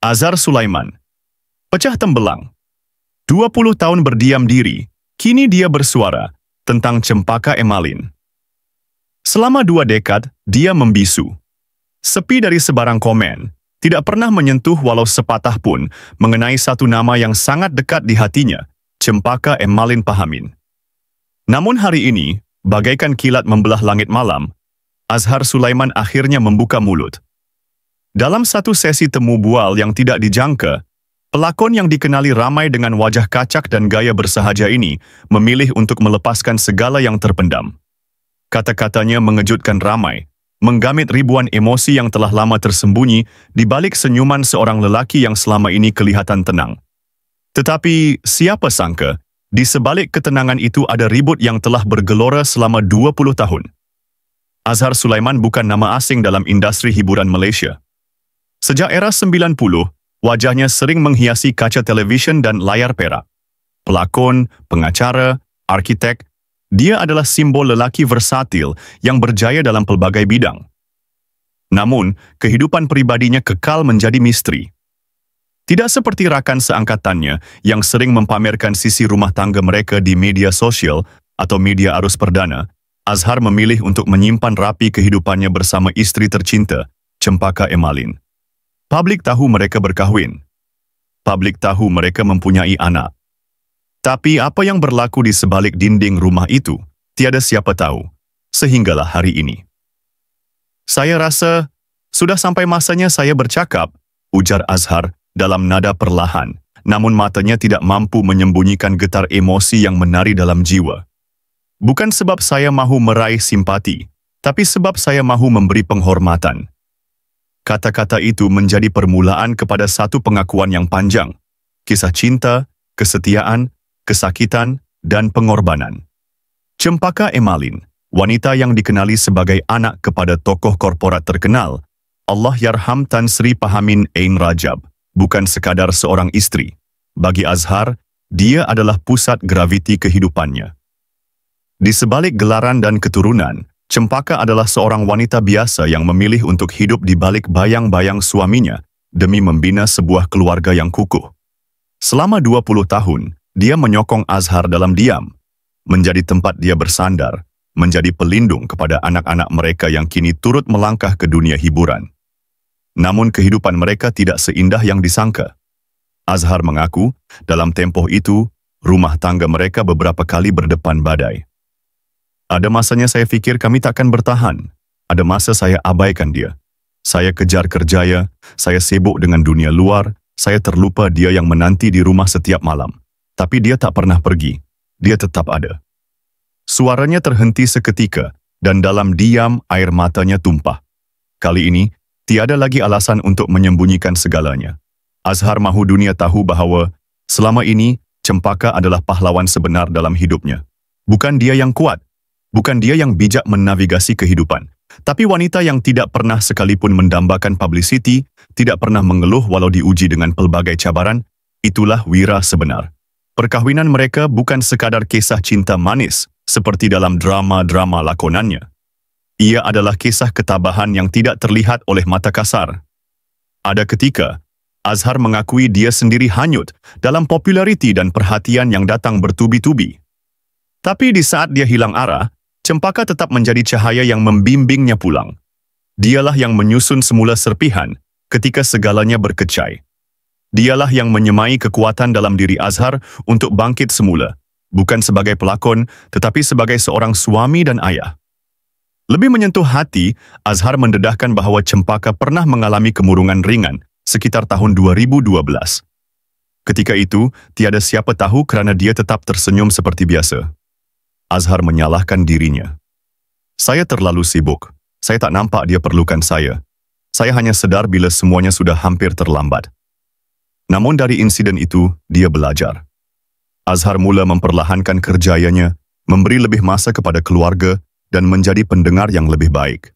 Azhar Sulaiman. Pecah tembelang. 20 tahun berdiam diri, kini dia bersuara tentang Cempaka Emalin. Selama 2 dekad, dia membisu. Sepi dari sebarang komen, tidak pernah menyentuh walau sepatah pun mengenai satu nama yang sangat dekat di hatinya, Cempaka Emalin Pahamin. Namun hari ini, bagaikan kilat membelah langit malam, Azhar Sulaiman akhirnya membuka mulut. Dalam satu sesi temu bual yang tidak dijangka, pelakon yang dikenali ramai dengan wajah kacak dan gaya bersahaja ini memilih untuk melepaskan segala yang terpendam. Kata-katanya mengejutkan ramai, menggamit ribuan emosi yang telah lama tersembunyi di balik senyuman seorang lelaki yang selama ini kelihatan tenang. Tetapi siapa sangka, di sebalik ketenangan itu ada ribut yang telah bergelora selama 20 tahun. Azhar Sulaiman bukan nama asing dalam industri hiburan Malaysia. Sejak era 90, wajahnya sering menghiasi kaca televisyen dan layar perak. Pelakon, pengacara, arkitek, dia adalah simbol lelaki versatil yang berjaya dalam pelbagai bidang. Namun, kehidupan pribadinya kekal menjadi misteri. Tidak seperti rakan seangkatannya yang sering mempamerkan sisi rumah tangga mereka di media sosial atau media arus perdana, Azhar memilih untuk menyimpan rapi kehidupannya bersama istri tercinta, Cempaka Emalin. Publik tahu mereka berkahwin. Publik tahu mereka mempunyai anak. Tapi apa yang berlaku di sebalik dinding rumah itu, tiada siapa tahu, sehinggalah hari ini. Saya rasa, sudah sampai masanya saya bercakap, ujar Azhar dalam nada perlahan, namun matanya tidak mampu menyembunyikan getar emosi yang menari dalam jiwa. Bukan sebab saya mahu meraih simpati, tapi sebab saya mahu memberi penghormatan. Kata-kata itu menjadi permulaan kepada satu pengakuan yang panjang, kisah cinta, kesetiaan, kesakitan, dan pengorbanan. Cempaka Emalin, wanita yang dikenali sebagai anak kepada tokoh korporat terkenal, Allahyarham Tan Sri Pahamin Ain Rajab, bukan sekadar seorang istri. Bagi Azhar, dia adalah pusat graviti kehidupannya. Di sebalik gelaran dan keturunan, Cempaka adalah seorang wanita biasa yang memilih untuk hidup di balik bayang-bayang suaminya demi membina sebuah keluarga yang kukuh. Selama 20 tahun, dia menyokong Azhar dalam diam, menjadi tempat dia bersandar, menjadi pelindung kepada anak-anak mereka yang kini turut melangkah ke dunia hiburan. Namun kehidupan mereka tidak seindah yang disangka. Azhar mengaku, dalam tempoh itu, rumah tangga mereka beberapa kali berdepan badai. Ada masanya saya fikir kami takkan bertahan. Ada masa saya abaikan dia. Saya kejar kerjaya, saya sibuk dengan dunia luar, saya terlupa dia yang menanti di rumah setiap malam. Tapi dia tak pernah pergi, dia tetap ada. Suaranya terhenti seketika, dan dalam diam air matanya tumpah. Kali ini, tiada lagi alasan untuk menyembunyikan segalanya. Azhar mahu dunia tahu bahwa, selama ini, Cempaka adalah pahlawan sebenar dalam hidupnya. Bukan dia yang kuat, bukan dia yang bijak menavigasi kehidupan, tapi wanita yang tidak pernah sekalipun mendambakan publicity, tidak pernah mengeluh walau diuji dengan pelbagai cabaran, itulah Wira sebenar. Perkahwinan mereka bukan sekadar kisah cinta manis, seperti dalam drama-drama lakonannya. Ia adalah kisah ketabahan yang tidak terlihat oleh mata kasar. Ada ketika, Azhar mengakui dia sendiri hanyut dalam populariti dan perhatian yang datang bertubi-tubi. Tapi di saat dia hilang arah, Cempaka tetap menjadi cahaya yang membimbingnya pulang. Dialah yang menyusun semula serpihan ketika segalanya berkecai. Dialah yang menyemai kekuatan dalam diri Azhar untuk bangkit semula, bukan sebagai pelakon, tetapi sebagai seorang suami dan ayah. Lebih menyentuh hati, Azhar mendedahkan bahwa Cempaka pernah mengalami kemurungan ringan sekitar tahun 2012. Ketika itu, tiada siapa tahu kerana dia tetap tersenyum seperti biasa. Azhar menyalahkan dirinya. Saya terlalu sibuk. Saya tak nampak dia perlukan saya. Saya hanya sedar bila semuanya sudah hampir terlambat. Namun dari insiden itu, dia belajar. Azhar mula memperlahankan kerjayanya, memberi lebih masa kepada keluarga, dan menjadi pendengar yang lebih baik.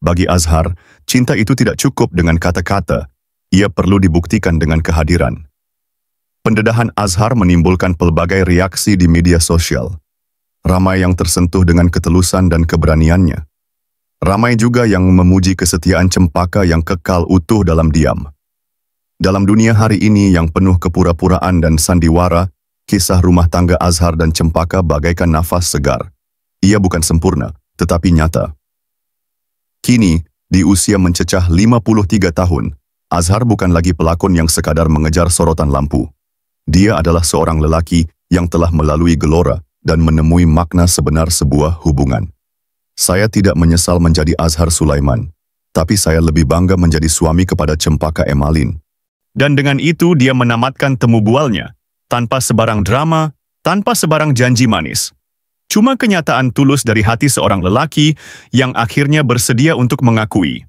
Bagi Azhar, cinta itu tidak cukup dengan kata-kata. Ia perlu dibuktikan dengan kehadiran. Pendedahan Azhar menimbulkan pelbagai reaksi di media sosial. Ramai yang tersentuh dengan ketulusan dan keberaniannya. Ramai juga yang memuji kesetiaan Cempaka yang kekal utuh dalam diam. Dalam dunia hari ini yang penuh kepura-puraan dan sandiwara, kisah rumah tangga Azhar dan Cempaka bagaikan nafas segar. Ia bukan sempurna, tetapi nyata. Kini, di usia mencecah 53 tahun, Azhar bukan lagi pelakon yang sekadar mengejar sorotan lampu. Dia adalah seorang lelaki yang telah melalui gelora dan menemui makna sebenar sebuah hubungan. Saya tidak menyesal menjadi Azhar Sulaiman, tapi saya lebih bangga menjadi suami kepada Cempaka Emalin. Dan dengan itu dia menamatkan temu bualnya, tanpa sebarang drama, tanpa sebarang janji manis. Cuma kenyataan tulus dari hati seorang lelaki yang akhirnya bersedia untuk mengakui.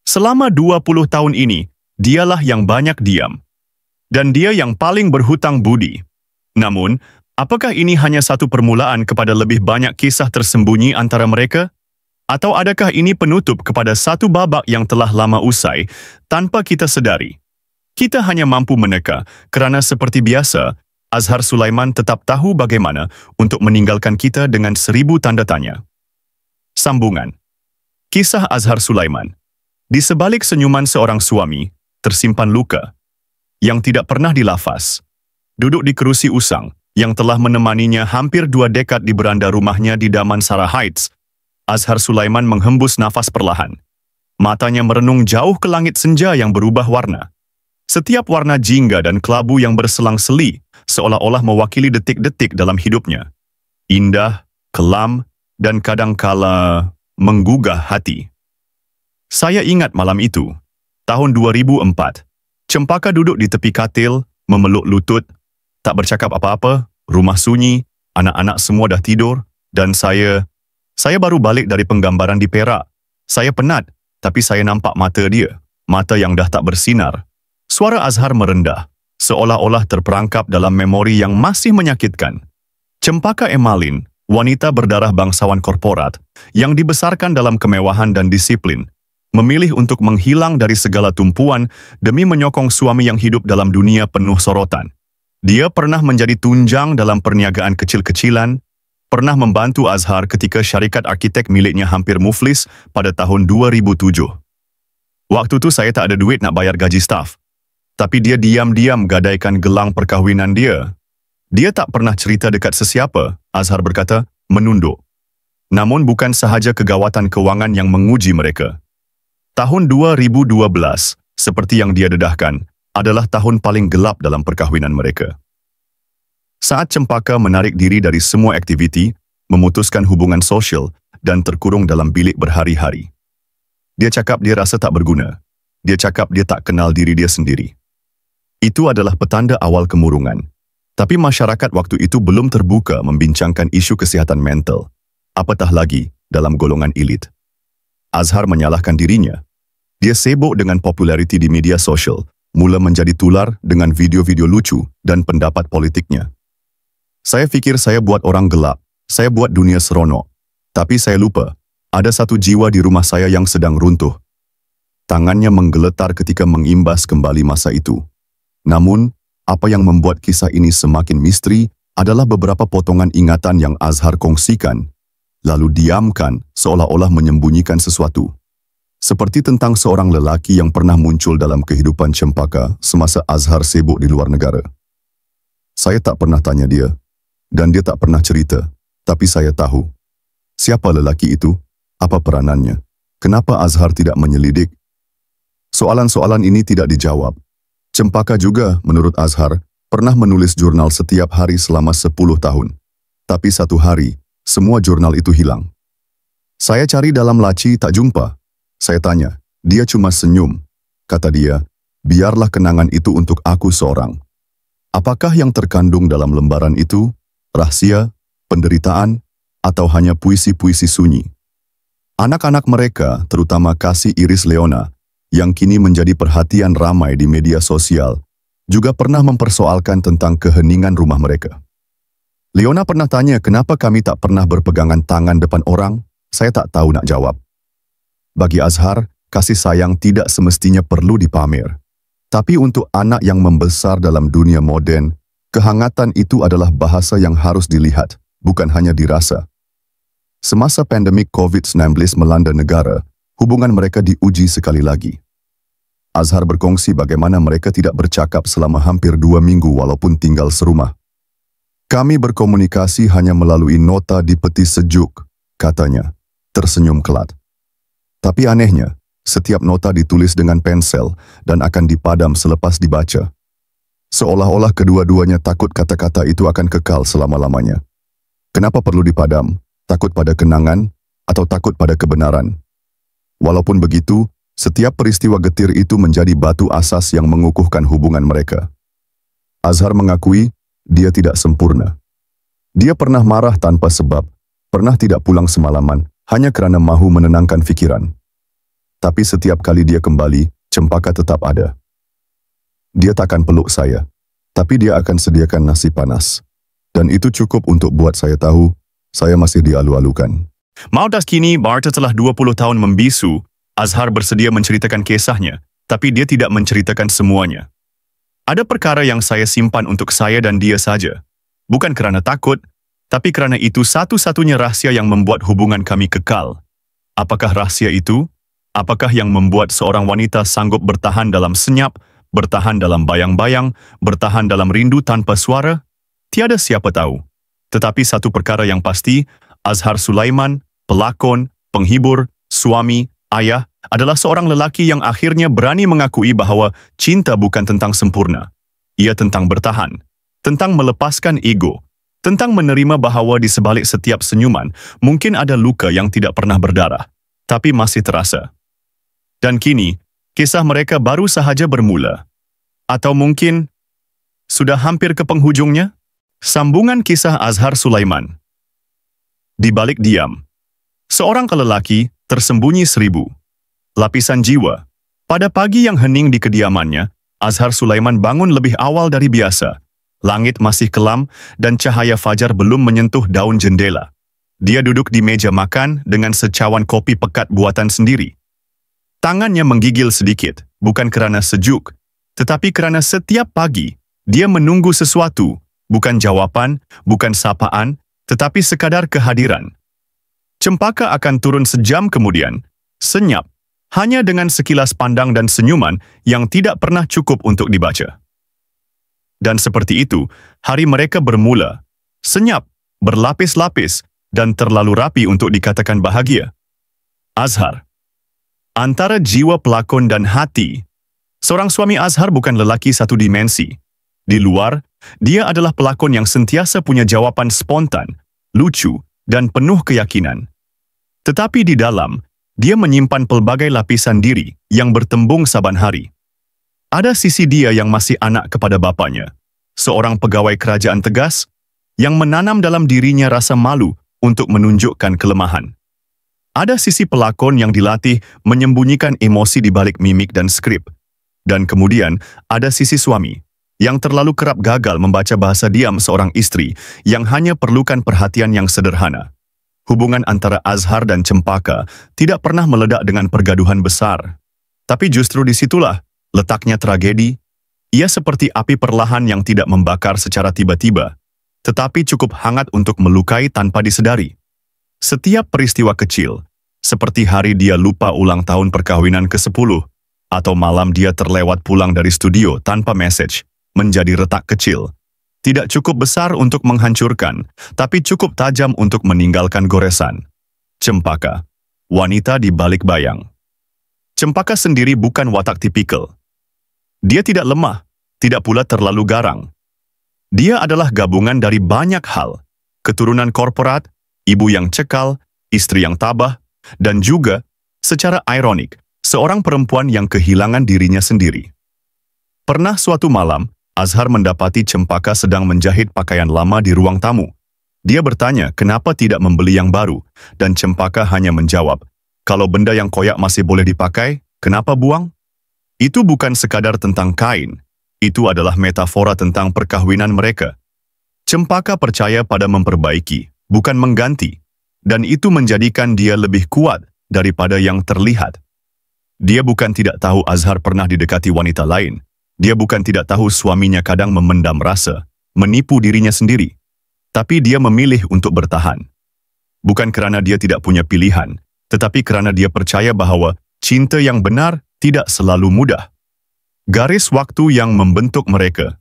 Selama 20 tahun ini, dialah yang banyak diam. Dan dia yang paling berhutang budi. Namun, apakah ini hanya satu permulaan kepada lebih banyak kisah tersembunyi antara mereka? Atau adakah ini penutup kepada satu babak yang telah lama usai, tanpa kita sedari? Kita hanya mampu meneka, kerana seperti biasa, Azhar Sulaiman tetap tahu bagaimana untuk meninggalkan kita dengan 1000 tanda tanya. Sambungan. Kisah Azhar Sulaiman. Di sebalik senyuman seorang suami, tersimpan luka yang tidak pernah dilafaz. Duduk di kerusi usang yang telah menemaninya hampir 2 dekad di beranda rumahnya di Damansara Heights, Azhar Sulaiman menghembus nafas perlahan. Matanya merenung jauh ke langit senja yang berubah warna. Setiap warna jingga dan kelabu yang berselang-seli seolah-olah mewakili detik-detik dalam hidupnya. Indah, kelam, dan kadangkala menggugah hati. Saya ingat malam itu, tahun 2004. Cempaka duduk di tepi katil, memeluk lutut, tak bercakap apa-apa, rumah sunyi, anak-anak semua dah tidur, dan saya baru balik dari penggambaran di Perak. Saya penat, tapi saya nampak mata dia, mata yang dah tak bersinar. Suara Azhar merendah, seolah-olah terperangkap dalam memori yang masih menyakitkan. Cempaka Emalin, wanita berdarah bangsawan korporat, yang dibesarkan dalam kemewahan dan disiplin, memilih untuk menghilang dari segala tumpuan demi menyokong suami yang hidup dalam dunia penuh sorotan. Dia pernah menjadi tunjang dalam perniagaan kecil-kecilan, pernah membantu Azhar ketika syarikat arkitek miliknya hampir muflis pada tahun 2007. Waktu itu saya tak ada duit nak bayar gaji staf. Tapi dia diam-diam gadaikan gelang perkahwinan dia. Dia tak pernah cerita dekat sesiapa, Azhar berkata, menunduk. Namun bukan sahaja kegawatan kewangan yang menguji mereka. Tahun 2012, seperti yang dia dedahkan, adalah tahun paling gelap dalam perkahwinan mereka. Saat Cempaka menarik diri dari semua aktiviti, memutuskan hubungan sosial, dan terkurung dalam bilik berhari-hari. Dia cakap dia rasa tak berguna. Dia cakap dia tak kenal diri dia sendiri. Itu adalah petanda awal kemurungan. Tapi masyarakat waktu itu belum terbuka membincangkan isu kesihatan mental, apatah lagi dalam golongan elit. Azhar menyalahkan dirinya. Dia sibuk dengan populariti di media sosial, mula menjadi tular dengan video-video lucu dan pendapat politiknya. Saya fikir saya buat orang gelap, saya buat dunia seronok. Tapi saya lupa, ada satu jiwa di rumah saya yang sedang runtuh. Tangannya menggeletar ketika mengimbas kembali masa itu. Namun, apa yang membuat kisah ini semakin misteri adalah beberapa potongan ingatan yang Azhar kongsikan, lalu diamkan seolah-olah menyembunyikan sesuatu. Seperti tentang seorang lelaki yang pernah muncul dalam kehidupan Cempaka semasa Azhar sibuk di luar negara. Saya tak pernah tanya dia, dan dia tak pernah cerita, tapi saya tahu. Siapa lelaki itu? Apa peranannya? Kenapa Azhar tidak menyelidik? Soalan-soalan ini tidak dijawab. Cempaka juga, menurut Azhar, pernah menulis jurnal setiap hari selama 10 tahun. Tapi satu hari, semua jurnal itu hilang. Saya cari dalam laci, tak jumpa. Saya tanya, dia cuma senyum. Kata dia, biarlah kenangan itu untuk aku seorang. Apakah yang terkandung dalam lembaran itu? Rahasia, penderitaan, atau hanya puisi-puisi sunyi? Anak-anak mereka, terutama Kasih Iris Leona, yang kini menjadi perhatian ramai di media sosial, juga pernah mempersoalkan tentang keheningan rumah mereka. Leona pernah tanya kenapa kami tak pernah berpegangan tangan depan orang, saya tak tahu nak jawab. Bagi Azhar, kasih sayang tidak semestinya perlu dipamer. Tapi untuk anak yang membesar dalam dunia moden, kehangatan itu adalah bahasa yang harus dilihat, bukan hanya dirasa. Semasa pandemik COVID-19 melanda negara, hubungan mereka diuji sekali lagi. Azhar berkongsi bagaimana mereka tidak bercakap selama hampir 2 minggu walaupun tinggal serumah. Kami berkomunikasi hanya melalui nota di peti sejuk, katanya, tersenyum kelat. Tapi anehnya, setiap nota ditulis dengan pensel dan akan dipadam selepas dibaca. Seolah-olah kedua-duanya takut kata-kata itu akan kekal selama-lamanya. Kenapa perlu dipadam? Takut pada kenangan atau takut pada kebenaran? Walaupun begitu, setiap peristiwa getir itu menjadi batu asas yang mengukuhkan hubungan mereka. Azhar mengakui dia tidak sempurna. Dia pernah marah tanpa sebab, pernah tidak pulang semalaman, hanya kerana mahu menenangkan fikiran. Tapi setiap kali dia kembali, Cempaka tetap ada. Dia takkan peluk saya, tapi dia akan sediakan nasi panas. Dan itu cukup untuk buat saya tahu, saya masih dialu-alukan. Mautas kini, setelah 20 tahun membisu, Azhar bersedia menceritakan kisahnya, tapi dia tidak menceritakan semuanya. Ada perkara yang saya simpan untuk saya dan dia saja. Bukan kerana takut, tapi kerana itu satu-satunya rahasia yang membuat hubungan kami kekal. Apakah rahasia itu? Apakah yang membuat seorang wanita sanggup bertahan dalam senyap, bertahan dalam bayang-bayang, bertahan dalam rindu tanpa suara? Tiada siapa tahu. Tetapi satu perkara yang pasti, Azhar Sulaiman, pelakon, penghibur, suami, ayah, adalah seorang lelaki yang akhirnya berani mengakui bahawa cinta bukan tentang sempurna. Ia tentang bertahan, tentang melepaskan ego, tentang menerima bahawa di sebalik setiap senyuman mungkin ada luka yang tidak pernah berdarah, tapi masih terasa. Dan kini, kisah mereka baru sahaja bermula. Atau mungkin, sudah hampir ke penghujungnya? Sambungan kisah Azhar Sulaiman. Di balik diam, seorang lelaki tersembunyi 1000 lapisan jiwa. Pada pagi yang hening di kediamannya, Azhar Sulaiman bangun lebih awal dari biasa. Langit masih kelam dan cahaya fajar belum menyentuh daun jendela. Dia duduk di meja makan dengan secawan kopi pekat buatan sendiri. Tangannya menggigil sedikit, bukan kerana sejuk, tetapi kerana setiap pagi dia menunggu sesuatu, bukan jawapan, bukan sapaan, tetapi sekadar kehadiran. Cempaka akan turun sejam kemudian, senyap, hanya dengan sekilas pandang dan senyuman yang tidak pernah cukup untuk dibaca. Dan seperti itu, hari mereka bermula, senyap, berlapis-lapis, dan terlalu rapi untuk dikatakan bahagia. Azhar. Antara jiwa pelakon dan hati, seorang suami Azhar bukan lelaki satu dimensi. Di luar, dia adalah pelakon yang sentiasa punya jawapan spontan, lucu, dan penuh keyakinan. Tetapi di dalam, dia menyimpan pelbagai lapisan diri yang bertembung saban hari. Ada sisi dia yang masih anak kepada bapanya, seorang pegawai kerajaan tegas yang menanam dalam dirinya rasa malu untuk menunjukkan kelemahan. Ada sisi pelakon yang dilatih menyembunyikan emosi di balik mimik dan skrip. Dan kemudian ada sisi suami yang terlalu kerap gagal membaca bahasa diam seorang istri yang hanya perlukan perhatian yang sederhana. Hubungan antara Azhar dan Cempaka tidak pernah meledak dengan pergaduhan besar. Tapi justru disitulah letaknya tragedi. Ia seperti api perlahan yang tidak membakar secara tiba-tiba, tetapi cukup hangat untuk melukai tanpa disedari. Setiap peristiwa kecil, seperti hari dia lupa ulang tahun perkawinan ke-10, atau malam dia terlewat pulang dari studio tanpa message, menjadi retak kecil. Tidak cukup besar untuk menghancurkan, tapi cukup tajam untuk meninggalkan goresan. Cempaka, wanita di balik bayang. Cempaka sendiri bukan watak tipikal. Dia tidak lemah, tidak pula terlalu garang. Dia adalah gabungan dari banyak hal, keturunan korporat, ibu yang cekal, istri yang tabah, dan juga, secara ironik, seorang perempuan yang kehilangan dirinya sendiri. Pernah suatu malam, Azhar mendapati Cempaka sedang menjahit pakaian lama di ruang tamu. Dia bertanya kenapa tidak membeli yang baru, dan Cempaka hanya menjawab, kalau benda yang koyak masih boleh dipakai, kenapa buang? Itu bukan sekadar tentang kain, itu adalah metafora tentang perkahwinan mereka. Cempaka percaya pada memperbaiki, bukan mengganti, dan itu menjadikan dia lebih kuat daripada yang terlihat. Dia bukan tidak tahu Azhar pernah didekati wanita lain. Dia bukan tidak tahu suaminya kadang memendam rasa, menipu dirinya sendiri. Tapi dia memilih untuk bertahan. Bukan kerana dia tidak punya pilihan, tetapi kerana dia percaya bahawa cinta yang benar tidak selalu mudah. Garis waktu yang membentuk mereka.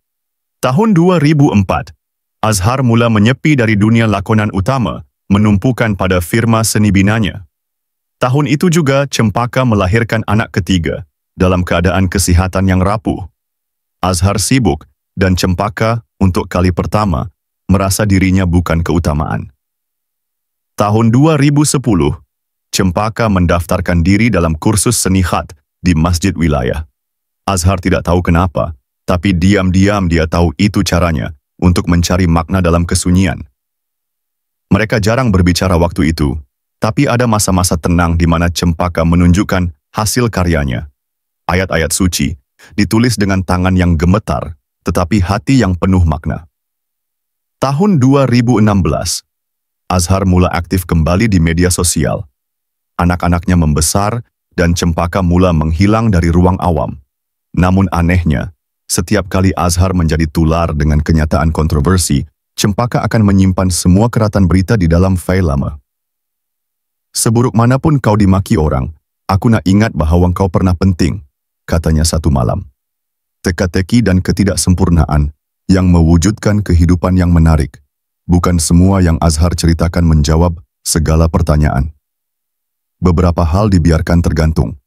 Tahun 2004, Azhar mula menyepi dari dunia lakonan utama, menumpukan pada firma seni binanya. Tahun itu juga Cempaka melahirkan anak ketiga, dalam keadaan kesihatan yang rapuh. Azhar sibuk, dan Cempaka, untuk kali pertama, merasa dirinya bukan keutamaan. Tahun 2010, Cempaka mendaftarkan diri dalam kursus seni khat di masjid wilayah. Azhar tidak tahu kenapa, tapi diam-diam dia tahu itu caranya untuk mencari makna dalam kesunyian. Mereka jarang berbicara waktu itu, tapi ada masa-masa tenang di mana Cempaka menunjukkan hasil karyanya. Ayat-ayat suci, ditulis dengan tangan yang gemetar, tetapi hati yang penuh makna. Tahun 2016, Azhar mula aktif kembali di media sosial. Anak-anaknya membesar, dan Cempaka mula menghilang dari ruang awam. Namun anehnya, setiap kali Azhar menjadi tular dengan kenyataan kontroversi, Cempaka akan menyimpan semua keratan berita di dalam file lama. Seburuk manapun kau dimaki orang, aku nak ingat bahawa kau pernah penting, katanya satu malam. Teka-teki dan ketidaksempurnaan yang mewujudkan kehidupan yang menarik. Bukan semua yang Azhar ceritakan menjawab segala pertanyaan. Beberapa hal dibiarkan tergantung.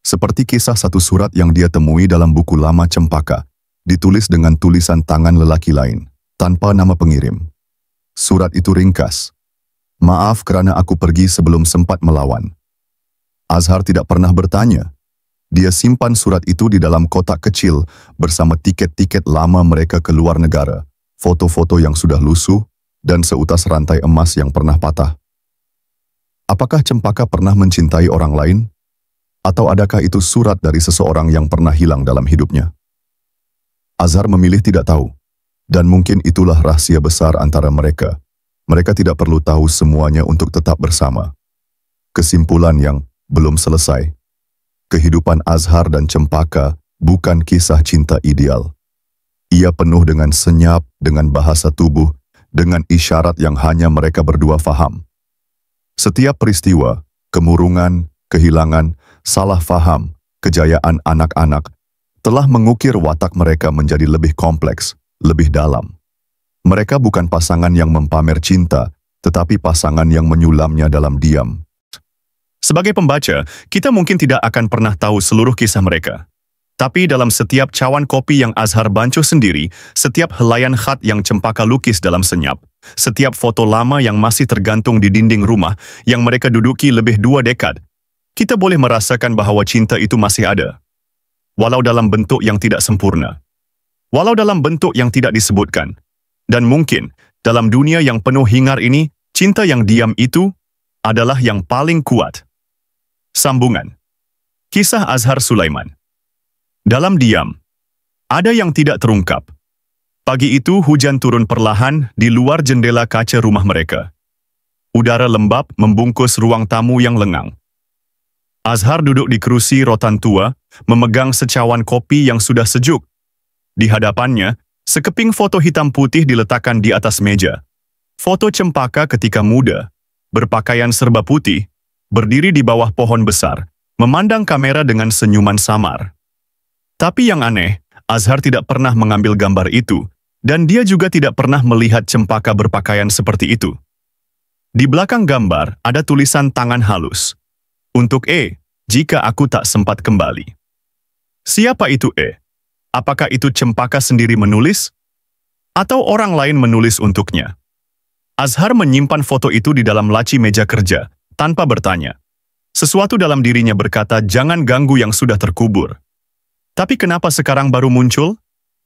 Seperti kisah satu surat yang dia temui dalam buku lama Cempaka, ditulis dengan tulisan tangan lelaki lain, tanpa nama pengirim. Surat itu ringkas. Maaf kerana aku pergi sebelum sempat melawan. Azhar tidak pernah bertanya. Dia simpan surat itu di dalam kotak kecil bersama tiket-tiket lama mereka ke luar negara, foto-foto yang sudah lusuh, dan seutas rantai emas yang pernah patah. Apakah Cempaka pernah mencintai orang lain? Atau adakah itu surat dari seseorang yang pernah hilang dalam hidupnya? Azhar memilih tidak tahu, dan mungkin itulah rahasia besar antara mereka. Mereka tidak perlu tahu semuanya untuk tetap bersama. Kesimpulan yang belum selesai. Kehidupan Azhar dan Cempaka bukan kisah cinta ideal. Ia penuh dengan senyap, dengan bahasa tubuh, dengan isyarat yang hanya mereka berdua faham. Setiap peristiwa, kemurungan, kehilangan, salah faham, kejayaan anak-anak, telah mengukir watak mereka menjadi lebih kompleks, lebih dalam. Mereka bukan pasangan yang mempamer cinta, tetapi pasangan yang menyulamnya dalam diam. Sebagai pembaca, kita mungkin tidak akan pernah tahu seluruh kisah mereka. Tapi dalam setiap cawan kopi yang Azhar bancuh sendiri, setiap helaian khat yang Cempaka lukis dalam senyap, setiap foto lama yang masih tergantung di dinding rumah yang mereka duduki lebih 2 dekad, kita boleh merasakan bahawa cinta itu masih ada. Walau dalam bentuk yang tidak sempurna. Walau dalam bentuk yang tidak disebutkan. Dan mungkin, dalam dunia yang penuh hingar ini, cinta yang diam itu adalah yang paling kuat. Sambungan. Kisah Azhar Sulaiman. Dalam diam, ada yang tidak terungkap. Pagi itu hujan turun perlahan di luar jendela kaca rumah mereka. Udara lembap membungkus ruang tamu yang lengang. Azhar duduk di kerusi rotan tua, memegang secawan kopi yang sudah sejuk. Di hadapannya, sekeping foto hitam putih diletakkan di atas meja. Foto Cempaka ketika muda, berpakaian serba putih, berdiri di bawah pohon besar, memandang kamera dengan senyuman samar. Tapi yang aneh, Azhar tidak pernah mengambil gambar itu, dan dia juga tidak pernah melihat Cempaka berpakaian seperti itu. Di belakang gambar ada tulisan tangan halus. Untuk E, jika aku tak sempat kembali. Siapa itu E? Apakah itu Cempaka sendiri menulis? Atau orang lain menulis untuknya? Azhar menyimpan foto itu di dalam laci meja kerja, tanpa bertanya. Sesuatu dalam dirinya berkata jangan ganggu yang sudah terkubur. Tapi kenapa sekarang baru muncul?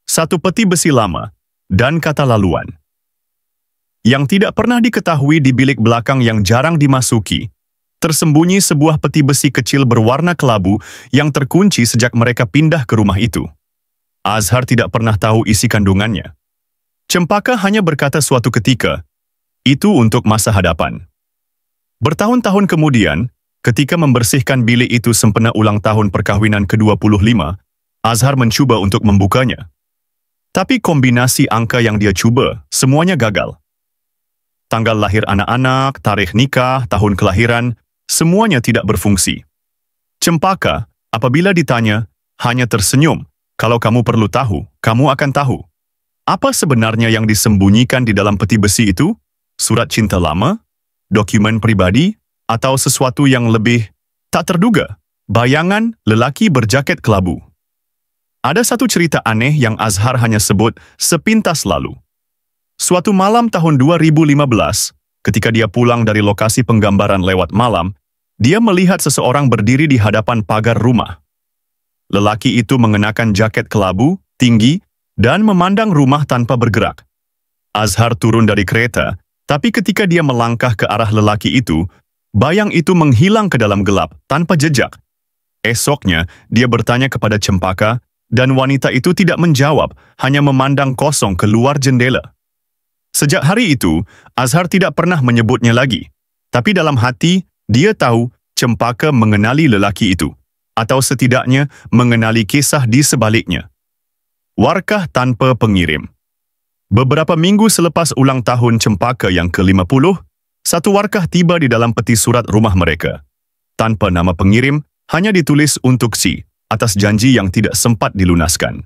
Satu peti besi lama, dan kata laluan. Yang tidak pernah diketahui di bilik belakang yang jarang dimasuki, tersembunyi sebuah peti besi kecil berwarna kelabu yang terkunci sejak mereka pindah ke rumah itu. Azhar tidak pernah tahu isi kandungannya. Cempaka hanya berkata suatu ketika, itu untuk masa hadapan. Bertahun-tahun kemudian, ketika membersihkan bilik itu sempena ulang tahun perkahwinan ke-25, Azhar mencuba untuk membukanya. Tapi kombinasi angka yang dia cuba, semuanya gagal. Tanggal lahir anak-anak, tarikh nikah, tahun kelahiran, semuanya tidak berfungsi. Cempaka, apabila ditanya, hanya tersenyum, Kalau kamu perlu tahu, kamu akan tahu. Apa sebenarnya yang disembunyikan di dalam peti besi itu? Surat cinta lama? Dokumen pribadi? Atau sesuatu yang lebih tak terduga? Bayangan lelaki berjaket kelabu. Ada satu cerita aneh yang Azhar hanya sebut sepintas lalu. Suatu malam tahun 2015, ketika dia pulang dari lokasi penggambaran lewat malam, dia melihat seseorang berdiri di hadapan pagar rumah. Lelaki itu mengenakan jaket kelabu, tinggi, dan memandang rumah tanpa bergerak. Azhar turun dari kereta, tapi ketika dia melangkah ke arah lelaki itu, bayang itu menghilang ke dalam gelap tanpa jejak. Esoknya, dia bertanya kepada Cempaka, dan wanita itu tidak menjawab, hanya memandang kosong keluar jendela. Sejak hari itu, Azhar tidak pernah menyebutnya lagi. Tapi dalam hati, dia tahu Cempaka mengenali lelaki itu, atau setidaknya mengenali kisah di sebaliknya. Warkah tanpa pengirim. Beberapa minggu selepas ulang tahun Cempaka yang ke-50, satu warkah tiba di dalam peti surat rumah mereka. Tanpa nama pengirim, hanya ditulis untuk si, atas janji yang tidak sempat dilunaskan.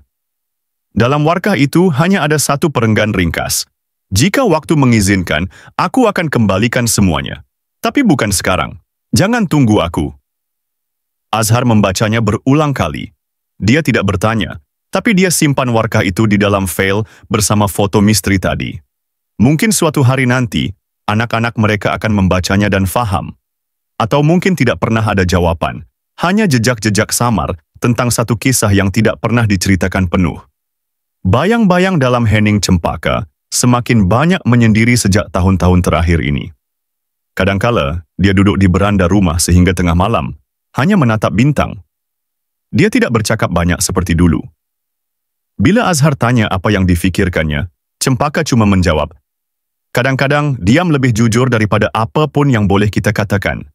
Dalam warkah itu hanya ada satu perenggan ringkas. Jika waktu mengizinkan, aku akan kembalikan semuanya. Tapi bukan sekarang. Jangan tunggu aku. Azhar membacanya berulang kali. Dia tidak bertanya, tapi dia simpan warkah itu di dalam file bersama foto misteri tadi. Mungkin suatu hari nanti, anak-anak mereka akan membacanya dan faham. Atau mungkin tidak pernah ada jawaban. Hanya jejak-jejak samar tentang satu kisah yang tidak pernah diceritakan penuh. Bayang-bayang dalam hening Cempaka semakin banyak menyendiri sejak tahun-tahun terakhir ini. Kadangkala, dia duduk di beranda rumah sehingga tengah malam, hanya menatap bintang. Dia tidak bercakap banyak seperti dulu. Bila Azhar tanya apa yang difikirkannya, Cempaka cuma menjawab, "Kadang-kadang diam lebih jujur daripada apapun yang boleh kita katakan."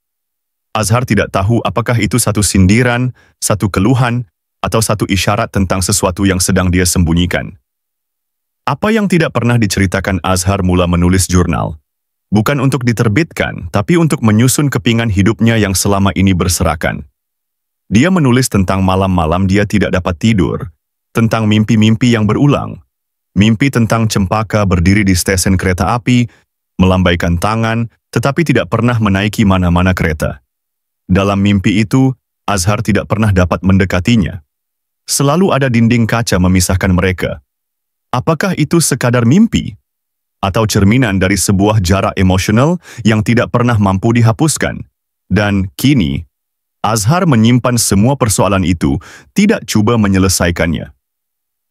Azhar tidak tahu apakah itu satu sindiran, satu keluhan, atau satu isyarat tentang sesuatu yang sedang dia sembunyikan. Apa yang tidak pernah diceritakan Azhar mula menulis jurnal. Bukan untuk diterbitkan, tapi untuk menyusun kepingan hidupnya yang selama ini berserakan. Dia menulis tentang malam-malam dia tidak dapat tidur, tentang mimpi-mimpi yang berulang, mimpi tentang Cempaka berdiri di stesen kereta api, melambaikan tangan, tetapi tidak pernah menaiki mana-mana kereta. Dalam mimpi itu, Azhar tidak pernah dapat mendekatinya. Selalu ada dinding kaca memisahkan mereka. Apakah itu sekadar mimpi? Atau cerminan dari sebuah jarak emosional yang tidak pernah mampu dihapuskan? Dan kini, Azhar menyimpan semua persoalan itu, tidak cuba menyelesaikannya.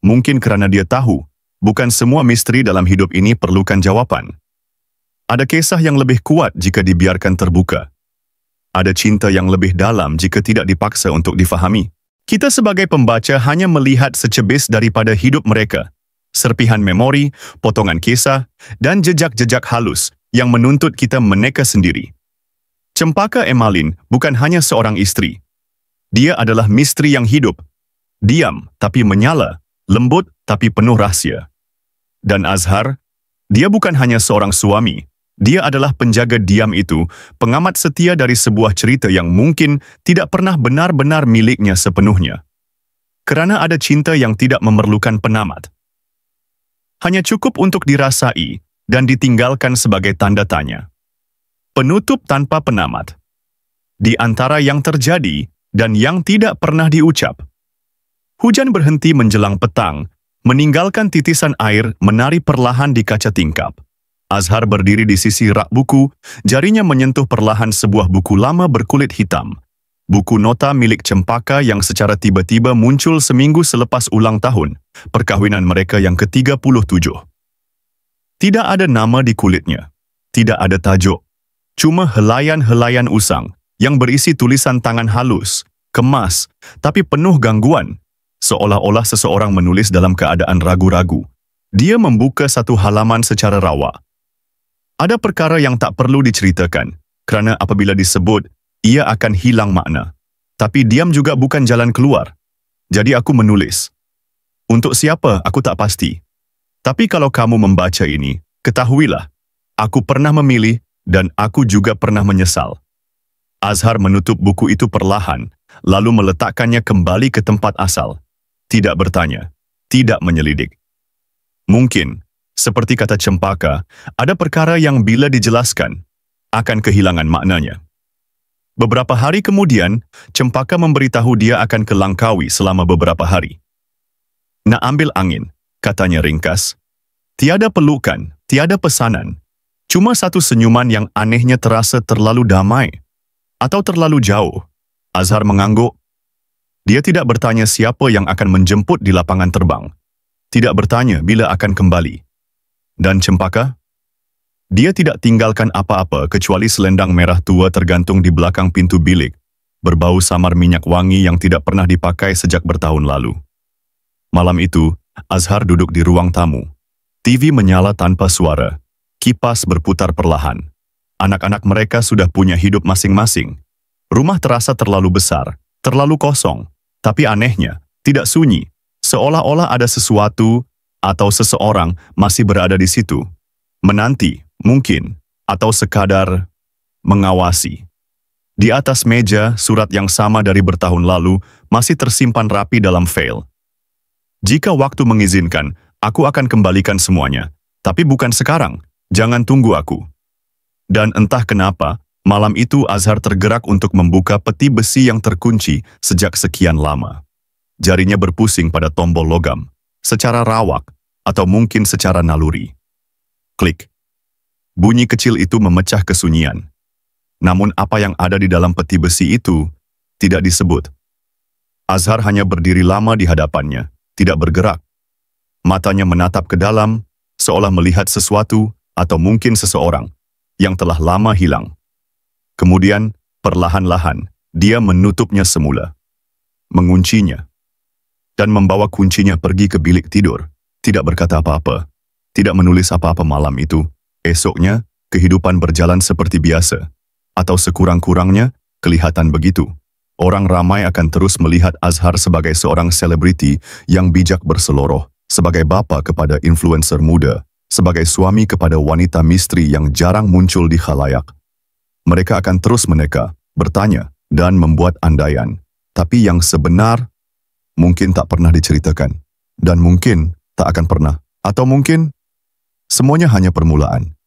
Mungkin karena dia tahu, bukan semua misteri dalam hidup ini perlukan jawaban. Ada kisah yang lebih kuat jika dibiarkan terbuka. Ada cinta yang lebih dalam jika tidak dipaksa untuk difahami. Kita sebagai pembaca hanya melihat secebis daripada hidup mereka. Serpihan memori, potongan kisah, dan jejak-jejak halus yang menuntut kita meneka sendiri. Cempaka Emalin bukan hanya seorang istri. Dia adalah misteri yang hidup. Diam tapi menyala, lembut tapi penuh rahasia. Dan Azhar, dia bukan hanya seorang suami. Dia adalah penjaga diam itu, pengamat setia dari sebuah cerita yang mungkin tidak pernah benar-benar miliknya sepenuhnya. Karena ada cinta yang tidak memerlukan penamat. Hanya cukup untuk dirasai dan ditinggalkan sebagai tanda tanya. Penutup tanpa penamat. Di antara yang terjadi dan yang tidak pernah diucap. Hujan berhenti menjelang petang, meninggalkan titisan air menari perlahan di kaca tingkap. Azhar berdiri di sisi rak buku, jarinya menyentuh perlahan sebuah buku lama berkulit hitam. Buku nota milik Cempaka yang secara tiba-tiba muncul seminggu selepas ulang tahun, perkahwinan mereka yang ke-37. Tidak ada nama di kulitnya, tidak ada tajuk, cuma helaian-helaian usang yang berisi tulisan tangan halus, kemas, tapi penuh gangguan, seolah-olah seseorang menulis dalam keadaan ragu-ragu. Dia membuka satu halaman secara rawa. Ada perkara yang tak perlu diceritakan, kerana apabila disebut, ia akan hilang makna. Tapi diam juga bukan jalan keluar. Jadi aku menulis. Untuk siapa, aku tak pasti. Tapi kalau kamu membaca ini, ketahuilah, aku pernah memilih dan aku juga pernah menyesal. Azhar menutup buku itu perlahan, lalu meletakkannya kembali ke tempat asal. tidak bertanya, tidak menyelidik. Mungkin, seperti kata Cempaka, ada perkara yang bila dijelaskan, akan kehilangan maknanya. Beberapa hari kemudian, Cempaka memberitahu dia akan ke Langkawi selama beberapa hari. Nak ambil angin, katanya ringkas. Tiada pelukan, tiada pesanan. Cuma satu senyuman yang anehnya terasa terlalu damai. Atau terlalu jauh. Azhar mengangguk. Dia tidak bertanya siapa yang akan menjemput di lapangan terbang. Tidak bertanya bila akan kembali. Dan Cempaka? Dia tidak tinggalkan apa-apa kecuali selendang merah tua tergantung di belakang pintu bilik, berbau samar minyak wangi yang tidak pernah dipakai sejak bertahun lalu. Malam itu, Azhar duduk di ruang tamu. TV menyala tanpa suara. Kipas berputar perlahan. Anak-anak mereka sudah punya hidup masing-masing. Rumah terasa terlalu besar, terlalu kosong. Tapi anehnya, tidak sunyi, seolah-olah ada sesuatu atau seseorang masih berada di situ. Menanti, mungkin, atau sekadar mengawasi. Di atas meja, surat yang sama dari bertahun lalu masih tersimpan rapi dalam fail. Jika waktu mengizinkan, aku akan kembalikan semuanya. Tapi bukan sekarang, jangan tunggu aku. Dan entah kenapa, malam itu Azhar tergerak untuk membuka peti besi yang terkunci sejak sekian lama. Jarinya berpusing pada tombol logam, secara rawak, atau mungkin secara naluri. Klik. Bunyi kecil itu memecah kesunyian. Namun apa yang ada di dalam peti besi itu tidak disebut. Azhar hanya berdiri lama di hadapannya, tidak bergerak. Matanya menatap ke dalam, seolah melihat sesuatu atau mungkin seseorang yang telah lama hilang. Kemudian, perlahan-lahan, dia menutupnya semula. Menguncinya. Dan membawa kuncinya pergi ke bilik tidur. Tidak berkata apa-apa. Tidak menulis apa-apa malam itu. Esoknya, kehidupan berjalan seperti biasa. Atau sekurang-kurangnya, kelihatan begitu. Orang ramai akan terus melihat Azhar sebagai seorang selebriti yang bijak berseloroh, sebagai bapa kepada influencer muda, sebagai suami kepada wanita misteri yang jarang muncul di khalayak. Mereka akan terus meneka, bertanya, dan membuat andaian. Tapi yang sebenar, mungkin tak pernah diceritakan. Dan mungkin tak akan pernah. Atau mungkin, semuanya hanya permulaan.